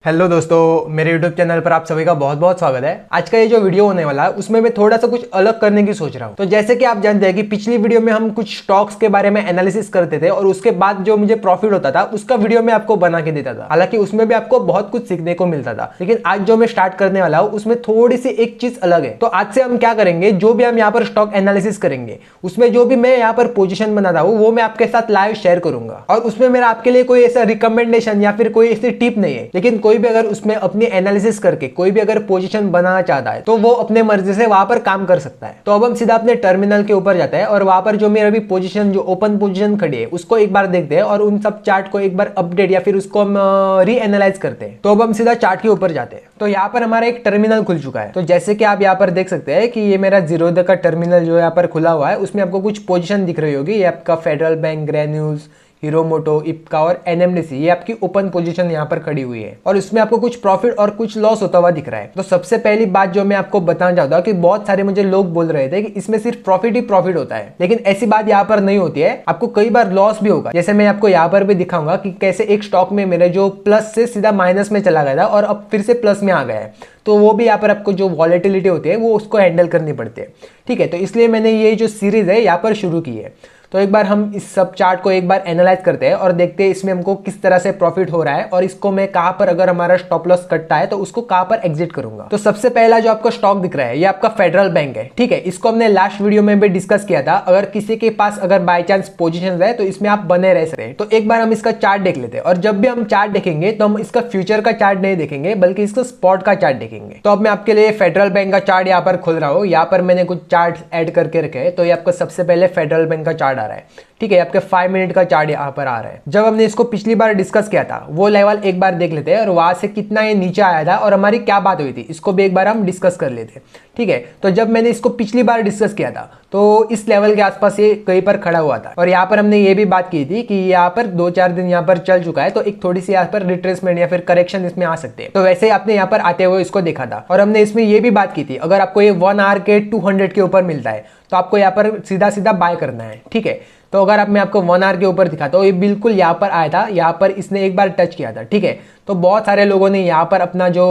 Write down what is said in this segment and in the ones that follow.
Hello दोस्तों, मेरे YouTube channel पर आप सभी का बहुत बहुत स्वागत है। आज का ये जो वीडियो होने वाला है उसमें मैं थोड़ा सा कुछ अलग करने की सोच रहा हूँ। तो जैसे कि आप जानते हैं कि पिछली वीडियो में हम कुछ स्टॉक्स के बारे में एनालिसिस करते थे और उसके बाद जो मुझे प्रॉफिट होता था उसका वीडियो मैं आपको बना के देता था। हालांकि उसमें भी आपको बहुत कुछ सीखने को मिलता था, लेकिन आज जो मैं स्टार्ट करने वाला हूँ उसमें थोड़ी सी एक चीज अलग है। तो आज से हम क्या करेंगे, जो भी हम यहाँ पर स्टॉक एनालिसिस करेंगे उसमें जो भी मैं यहाँ पर पोजिशन बनाता हूँ वो मैं आपके साथ लाइव शेयर करूंगा। और उसमें मेरा आपके लिए कोई ऐसा रिकमेंडेशन या फिर कोई ऐसी टिप नहीं है, लेकिन कोई भी अगर उसमें अपनी एनालिसिस करके कोई भी अगर पोजीशन बनाना चाहता है तो वो अपने मर्जी से वहां पर काम कर सकता है। तो अब हम सीधा अपने टर्मिनल के ऊपर जाते हैं और वहां पर जो मेरा अभी पोजीशन जो ओपन पोजीशन खड़ी है उसको एक बार देखते हैं और उन सब चार्ट को एक बार अपडेट या फिर उसको हम री एनालाइज करते हैं। तो अब हम सीधा चार्ट के ऊपर जाते हैं। तो यहाँ पर हमारा एक टर्मिनल खुल चुका है। तो जैसे कि आप यहाँ पर देख सकते हैं कि ये मेरा जीरोधा का टर्मिनल जो यहाँ पर खुला हुआ है उसमें आपको कुछ पोजीशन दिख रही होगी। ये आपका फेडरल बैंक, ग्रेन्यूल्स, हीरो मोटो, इप्का और एनएमडीसी, ये आपकी ओपन पोजीशन यहाँ पर खड़ी हुई है और इसमें आपको कुछ प्रॉफिट और कुछ लॉस होता हुआ दिख रहा है। तो सबसे पहली बात जो मैं आपको बताना चाहता हूँ कि बहुत सारे मुझे लोग बोल रहे थे कि इसमें सिर्फ प्रॉफिट ही प्रॉफिट होता है, लेकिन ऐसी बात यहाँ पर नहीं होती है। आपको कई बार लॉस भी होगा। जैसे मैं आपको यहाँ पर भी दिखाऊंगा कि कैसे एक स्टॉक में मेरे जो प्लस से सीधा माइनस में चला गया था और अब फिर से प्लस में आ गया है। तो वो भी यहाँ पर आपको जो वॉलेटिलिटी होती है वो उसको हैंडल करनी पड़ती है। ठीक है, तो इसलिए मैंने ये जो सीरीज है यहाँ पर शुरू की है। तो एक बार हम इस सब चार्ट को एक बार एनालाइज करते हैं और देखते हैं इसमें हमको किस तरह से प्रॉफिट हो रहा है और इसको मैं कहां पर, अगर हमारा स्टॉप लॉस कटता है तो उसको कहां पर एग्जिट करूंगा। तो सबसे पहला जो आपको स्टॉक दिख रहा है ये आपका फेडरल बैंक है। ठीक है, इसको हमने लास्ट वीडियो में भी डिस्कस किया था। अगर किसी के पास अगर बाय चांस पोजीशन है तो इसमें आप बने रह सकते हैं। तो एक बार हम इसका चार्ट देख लेते हैं और जब भी हम चार्ट देखेंगे तो हम इसका फ्यूचर का चार्ट नहीं देखेंगे बल्कि इसका स्पॉट का चार्ट देखेंगे। तो अब मैं आपके लिए फेडरल बैंक का चार्ट यहाँ पर खोल रहा हूँ। यहाँ पर मैंने कुछ चार्ट ऐड करके रखे हैं। तो ये आपका सबसे पहले फेडरल बैंक का चार्ट आ रहा है। ठीक है, आपके 5 मिनट का चार्ट यहाँ पर आ रहा है। जब हमने इसको पिछली बार डिस्कस किया था वो लेवल एक बार देख लेते हैं और वहां से कितना ये नीचे आया था और हमारी क्या बात हुई थी इसको भी एक बार हम डिस्कस कर लेते हैं। ठीक है, तो जब मैंने इसको पिछली बार डिस्कस किया था तो इस लेवल के आसपास ये कहीं पर खड़ा हुआ था और यहाँ पर हमने ये भी बात की थी कि यहाँ पर 2-4 दिन यहाँ पर चल चुका है तो एक थोड़ी सी यहाँ पर रिट्रेसमेंट या फिर करेक्शन इसमें आ सकते हैं। तो वैसे ही आपने यहाँ पर आते हुए इसको देखा था और हमने इसमें ये भी बात की थी अगर आपको ये 1 आवर के 200 के ऊपर मिलता है तो आपको यहाँ पर सीधा सीधा बाय करना है। ठीक है, तो अगर आप मैं आपको 1 आवर के ऊपर दिखाता हूँ, ये बिल्कुल यहाँ पर आया था, यहाँ पर इसने एक बार टच किया था। ठीक है, तो बहुत सारे लोगों ने यहाँ पर अपना जो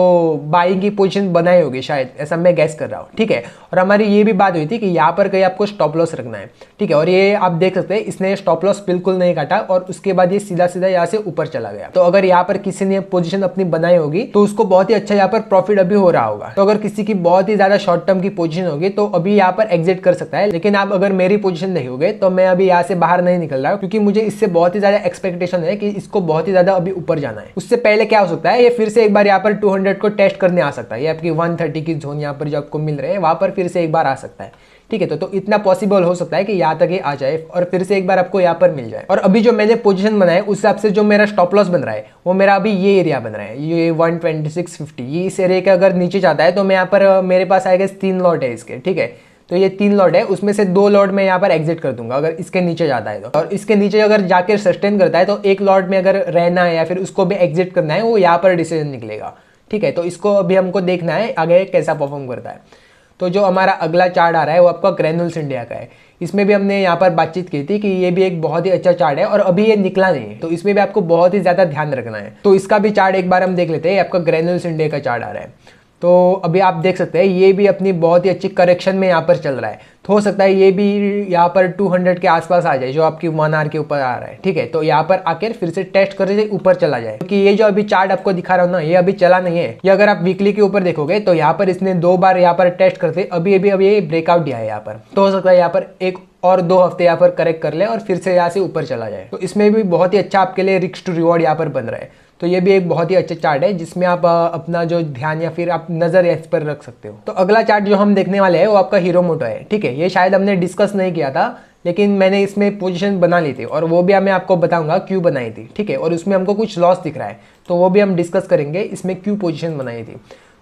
बाइंग की पोजीशन बनाई होगी शायद, ऐसा मैं गैस कर रहा हूँ। ठीक है, और हमारी ये भी बात हुई थी कि यहाँ पर कहीं आपको स्टॉप लॉस रखना है। ठीक है, और ये आप देख सकते हैं इसने स्टॉप लॉस बिल्कुल नहीं काटा और उसके बाद ये सीधा सीधा यहाँ से ऊपर चला गया। तो अगर यहाँ पर किसी ने पोजीशन अपनी बनाई होगी तो उसको बहुत ही अच्छा यहाँ पर प्रॉफिट अभी हो रहा होगा। तो अगर किसी की बहुत ही ज्यादा शॉर्ट टर्म की पोजीशन होगी तो अभी यहाँ पर एग्जिट कर सकता है। लेकिन आप अगर मेरी पोजीशन देखोगे तो मैं अभी यहाँ से बाहर नहीं निकल रहा हूँ क्योंकि मुझे इससे बहुत ही ज्यादा एक्सपेक्टेशन है कि इसको बहुत ही ज्यादा अभी ऊपर जाना है। उससे पहले क्या हो सकता है, ये फिर से एक बार यहाँ पर 200 को टेस्ट करने आ सकता है। ये आपकी 130 की जोन यहाँ पर जो आपको मिल रहे हैं वहां पर फिर से एक बार आ सकता है। ठीक है, तो इतना पॉसिबल हो सकता है कि यहाँ तक ये आ जाए और फिर से एक बार आपको यहाँ पर मिल जाए। और अभी जो मैंने पोजीशन बनाया उस हिसाब से जो मेरा स्टॉप लॉस बन रहा है वो मेरा अभी ये एरिया बन रहा है, ये 126.50। ये इस एरिया का अगर नीचे जाता है तो मैं यहाँ पर मेरे पास आएगा 3 लॉट है इसके। ठीक है, तो ये 3 लॉट है, उसमें से 2 लॉट में यहाँ पर एग्जिट कर दूंगा अगर इसके नीचे जाता है तो। और इसके नीचे अगर जाकर सस्टेन करता है तो एक लॉट में अगर रहना है या फिर उसको भी एग्जिट करना है वो यहाँ पर डिसीजन निकलेगा। ठीक है, तो इसको अभी हमको देखना है आगे कैसा परफॉर्म करता है। तो जो हमारा अगला चार्ट आ रहा है वो आपका ग्रेन्यूल्स इंडिया का है। इसमें भी हमने यहाँ पर बातचीत की थी कि ये भी एक बहुत ही अच्छा चार्ट है और अभी ये निकला नहीं है, तो इसमें भी आपको बहुत ही ज्यादा ध्यान रखना है। तो इसका भी चार्ट एक बार हम देख लेते हैं। आपका ग्रेन्यूल्स इंडिया का चार्ट आ रहा है। तो अभी आप देख सकते हैं ये भी अपनी बहुत ही अच्छी करेक्शन में यहाँ पर चल रहा है। तो हो सकता है ये भी यहाँ पर 200 के आसपास आ जाए जो आपकी 1 आवर के ऊपर आ रहा है। ठीक है, तो यहाँ पर आकर फिर से टेस्ट करने से ऊपर चला जाए क्योंकि ये जो अभी चार्ट आपको दिखा रहा हूँ ना ये अभी चला नहीं है। ये अगर आप वीकली के ऊपर देखोगे तो यहाँ पर इसने 2 बार यहाँ पर टेस्ट करते अभी ये ब्रेकआउट दिया है यहाँ पर। तो हो सकता है यहाँ पर एक और 2 हफ्ते यहाँ पर करेक्ट कर ले और फिर से यहाँ से ऊपर चला जाए। तो इसमें भी बहुत ही अच्छा आपके लिए रिस्क टू रिवॉर्ड यहाँ पर बन रहा है। तो ये भी एक बहुत ही अच्छा चार्ट है जिसमें आप अपना जो ध्यान या फिर आप नजर इस पर रख सकते हो। तो अगला चार्ट जो हम देखने वाले हैं वो आपका हीरो मोटो है। ठीक है, ये शायद हमने डिस्कस नहीं किया था लेकिन मैंने इसमें पोजीशन बना ली थी और वो भी मैं आपको बताऊंगा क्यों बनाई थी। ठीक है, और उसमें हमको कुछ लॉस दिख रहा है तो वो भी हम डिस्कस करेंगे इसमें क्यों पोजीशन बनाई थी।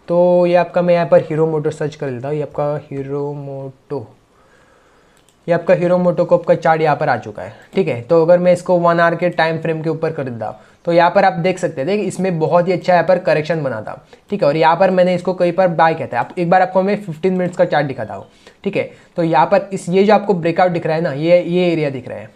तो ये आपका मैं यहाँ पर हीरो मोटो सर्च कर लेता हूँ। ये आपका हीरो मोटो ये आपका हीरो मोटोकॉर्प का चार्ट यहाँ पर आ चुका है। ठीक है, तो अगर मैं इसको 1 आवर के टाइम फ्रेम के ऊपर कर देता तो यहाँ पर आप देख सकते थे कि इसमें बहुत ही अच्छा यहाँ पर करेक्शन बना था। ठीक है, और यहाँ पर मैंने इसको कई बार बाय किया था। एक बार आपको मैं 15 मिनट्स का चार्ट दिखाता हूँ। ठीक है, तो यहाँ पर ये जो आपको ब्रेकआउट दिख रहा है ना, ये एरिया दिख रहा है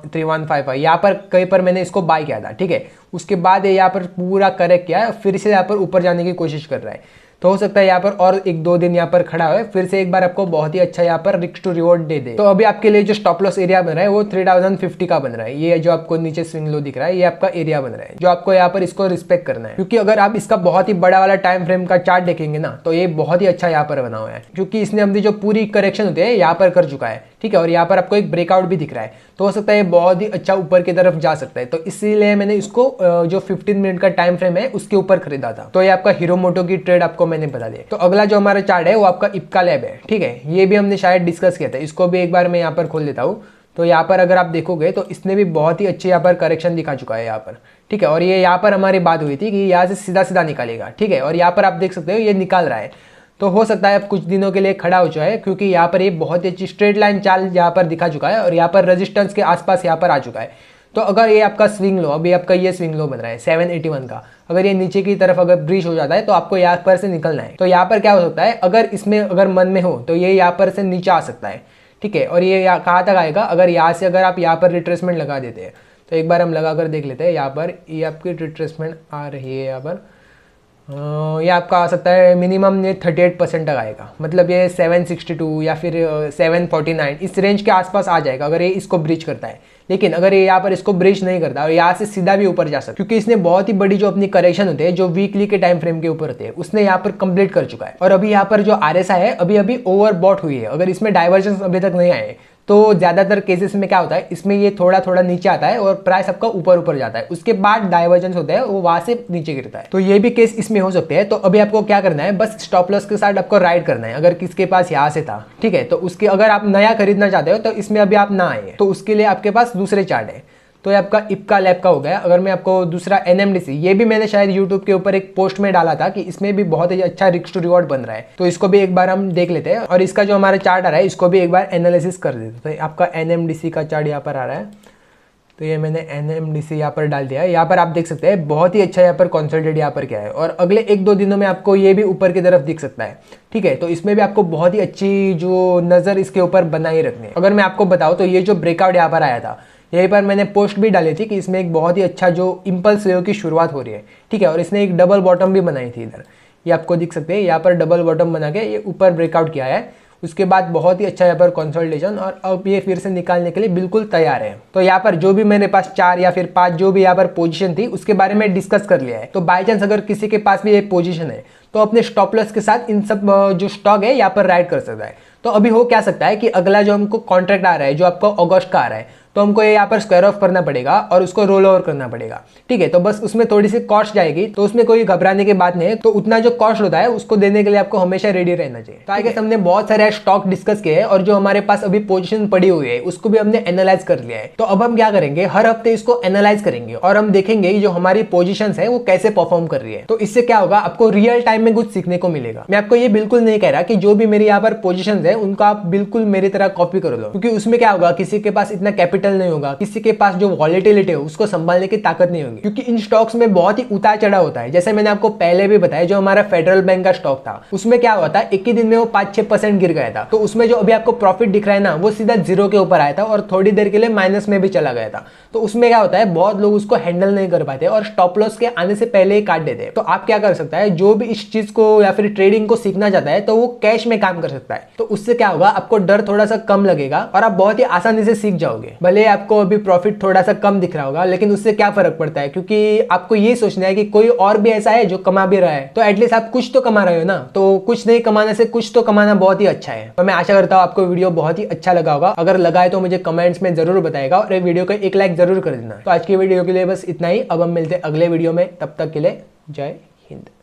3155, यहाँ पर कई पर मैंने इसको बाय किया था। ठीक है, उसके बाद यहाँ पर पूरा करेक्ट किया, फिर से यहाँ पर ऊपर जाने की कोशिश कर रहा है। तो हो सकता है यहाँ पर और 1-2 दिन यहाँ पर खड़ा है, फिर से एक बार आपको बहुत ही अच्छा यहाँ पर रिस्क टू रिवॉर्ड दे। तो अभी आपके लिए जो स्टॉप लॉस एरिया बन रहा है वो 3050 का बन रहा है। ये जो आपको नीचे स्विंग लो दिख रहा है, ये आपका एरिया बन रहा है जो आपको यहाँ पर इसको रिस्पेक्ट करना है। क्योंकि अगर आप इसका बहुत ही बड़ा वाला टाइम फ्रेम का चार्ट देखेंगे ना, तो ये बहुत ही अच्छा यहाँ पर बना हुआ है, क्योंकि इसने अपनी जो पूरी करेक्शन होती है यहाँ पर कर चुका है। ठीक है, और यहाँ पर आपको एक ब्रेकआउट भी दिख रहा है, तो हो सकता है ये बहुत ही अच्छा ऊपर की तरफ जा सकता है। तो इसीलिए मैंने इसको जो 15 मिनट का टाइम फ्रेम है उसके ऊपर खरीदा था। तो ये आपका हीरो मोटो की ट्रेड आपको मैंने बता दी। तो अगला जो हमारा चार्ट है वो आपका इप्का लैब है। ठीक है, ये भी हमने शायद डिस्कस किया था, इसको भी एक बार मैं यहाँ पर खोल देता हूँ। तो यहाँ पर अगर आप देखोगे तो इसने भी बहुत ही अच्छे यहाँ पर करेक्शन दिखा चुका है यहाँ पर। ठीक है, और ये यहाँ पर हमारी बात हुई थी कि यहाँ से सीधा सीधा निकालेगा। ठीक है, और यहाँ पर आप देख सकते हो ये निकाल रहा है। तो हो सकता है अब कुछ दिनों के लिए खड़ा हो चुका है, क्योंकि यहाँ पर ये बहुत ही अच्छी स्ट्रेट लाइन चाल यहाँ पर दिखा चुका है और यहाँ पर रेजिस्टेंस के आसपास यहाँ पर आ चुका है। तो अगर ये आपका स्विंग लो, अभी आपका ये स्विंग लो बन रहा है 781 का, अगर ये नीचे की तरफ अगर ब्रीच हो जाता है तो आपको यहाँ पर से निकलना है। तो यहाँ पर क्या हो सकता है, अगर इसमें अगर मन में हो तो ये यहाँ पर से नीचे आ सकता है। ठीक है, और ये कहाँ तक आएगा, अगर यहाँ से अगर आप यहाँ पर रिट्रेसमेंट लगा देते हैं, तो एक बार हम लगा कर देख लेते हैं। यहाँ पर ये आपकी रिट्रेसमेंट आ रही है, यहाँ पर ये आपका आ सकता है मिनिमम ये 38% तक आएगा, मतलब ये 762 या फिर 749 इस रेंज के आसपास आ जाएगा अगर ये इसको ब्रीच करता है। लेकिन अगर ये यहाँ पर इसको ब्रीच नहीं करता और यहाँ से सीधा भी ऊपर जा सकता है, क्योंकि इसने बहुत ही बड़ी जो अपनी करेक्शन होते हैं जो वीकली के टाइम फ्रेम के ऊपर होते हैं उसने यहाँ पर कंप्लीट कर चुका है। और अभी यहाँ पर जो RSI है अभी ओवरबॉट हुई है, अगर इसमें डाइवर्जेंस अभी तक नहीं आए तो ज़्यादातर केसेस में क्या होता है, इसमें ये थोड़ा थोड़ा नीचे आता है और प्राइस आपका ऊपर जाता है, उसके बाद डाइवर्जेंस होता है वो वहां से नीचे गिरता है। तो ये भी केस इसमें हो सकते हैं। तो अभी आपको क्या करना है, बस स्टॉप लॉस के साथ आपको राइड करना है। अगर किसके पास यहाँ से था, ठीक है, तो उसके अगर आप नया खरीदना चाहते हो तो इसमें अभी आप ना आए, तो उसके लिए आपके पास दूसरे चार्ट है। तो ये आपका इप्का लैब का हो गया। अगर मैं आपको दूसरा NMDC, ये भी मैंने शायद यूट्यूब के ऊपर एक पोस्ट में डाला था कि इसमें भी बहुत ही अच्छा रिस्क टू रिवॉर्ड बन रहा है, तो इसको भी एक बार हम देख लेते हैं और इसका जो हमारा चार्ट आ रहा है इसको भी एक बार एनालिसिस कर देते हैं। तो आपका NMDC का चार्ट यहाँ पर आ रहा है, तो ये मैंने NMDC यहाँ पर डाल दिया है। यहाँ पर आप देख सकते हैं बहुत ही अच्छा यहाँ पर कंसोलिडेट यहाँ पर क्या है, और अगले 1-2 दिनों में आपको ये भी ऊपर की तरफ दिख सकता है। ठीक है, तो इसमें भी आपको बहुत ही अच्छी जो नज़र इसके ऊपर बनाई रखनी है। अगर मैं आपको बताऊँ तो ये जो ब्रेकआउट यहाँ पर आया था, यहीं पर मैंने पोस्ट भी डाली थी कि इसमें एक बहुत ही अच्छा जो इम्पल्स वेव की शुरुआत हो रही है। ठीक है, और इसने एक डबल बॉटम भी बनाई थी इधर, ये आपको दिख सकते हैं। यहाँ पर डबल बॉटम बना के ये ऊपर ब्रेकआउट किया है, उसके बाद बहुत ही अच्छा यहाँ पर कंसोलिडेशन, और अब ये फिर से निकालने के लिए बिल्कुल तैयार है। तो यहाँ पर जो भी मेरे पास 4 या फिर 5 जो भी यहाँ पर पोजीशन थी उसके बारे में डिस्कस कर लिया है। तो बाई चांस अगर किसी के पास भी ये पोजीशन है तो अपने स्टॉप लॉस के साथ इन सब जो स्टॉक है यहाँ पर राइड कर सकता है। तो अभी हो क्या सकता है कि अगला जो हमको कॉन्ट्रैक्ट आ रहा है जो आपको अगस्त का आ रहा है, तो हमको ये यहाँ पर स्क्वायर ऑफ करना पड़ेगा और उसको रोल ओवर करना पड़ेगा। ठीक है, तो बस उसमें थोड़ी सी कॉस्ट जाएगी, तो उसमें कोई घबराने की बात नहीं है। तो उतना जो कॉस्ट होता है उसको देने के लिए आपको हमेशा रेडी रहना चाहिए। तो आई गेस हमने बहुत सारे स्टॉक डिस्कस किए हैं और जो हमारे पास अभी पोजीशन पड़ी हुई है उसको भी हमने एनालाइज कर लिया है। तो अब हम क्या करेंगे, हर हफ्ते इसको एनालाइज करेंगे और हम देखेंगे जो हमारी पोजीशन है वो कैसे परफॉर्म कर रही है। तो इससे क्या होगा, आपको रियल टाइम में कुछ सीखने को मिलेगा। मैं आपको ये बिल्कुल नहीं कह रहा कि जो भी मेरी यहाँ पर पोजीशन है उनका आप बिल्कुल मेरी तरह कॉपी कर लो, क्योंकि उसमें क्या होगा, किसी के पास इतना कैपिटल नहीं होगा, किसी के पास जो वॉलेटिलिटी है उसको संभालने की ताकत नहीं होगी, क्योंकि इन स्टॉक्स में बहुत ही उतार चढ़ाव होता है। जैसे मैंने आपको पहले भी बताया, जो हमारा फेडरल बैंक का स्टॉक था उसमें क्या हुआ था, एक ही दिन में वो 5-6% गिर गया था। तो उसमें जो अभी आपको प्रॉफिट दिख रहा है ना, वो सीधा 0 के ऊपर आया था और थोड़ी देर के लिए माइनस में भी चला गया था। तो उसमें क्या होता है, बहुत लोग उसको हैंडल नहीं कर पाते और स्टॉप लॉस के आने से पहले ही काट देते हैं। तो आप क्या कर सकता है, जो भी इस चीज को या फिर ट्रेडिंग को सीखना चाहता है तो वो कैश में काम कर सकता है। तो उससे क्या होगा, आपको डर थोड़ा सा कम लगेगा और आप बहुत ही आसानी से सीख जाओगे। भले आपको अभी प्रॉफिट थोड़ा सा कम दिख रहा होगा, लेकिन उससे क्या फर्क पड़ता है, क्योंकि आपको ये सोचना है कि कोई और भी ऐसा है जो कमा भी रहा है, तो एटलीस्ट आप कुछ तो कमा रहे हो ना। तो कुछ नहीं कमाने से कुछ तो कमाना बहुत ही अच्छा है। तो मैं आशा करता हूँ आपको वीडियो बहुत ही अच्छा लगा होगा। अगर लगा है तो मुझे कमेंट्स में जरूर बताएगा और वीडियो को एक लाइक जरूर कर देना। तो आज की वीडियो के लिए बस इतना ही। अब हम मिलते हैं अगले वीडियो में, तब तक के लिए जय हिंद।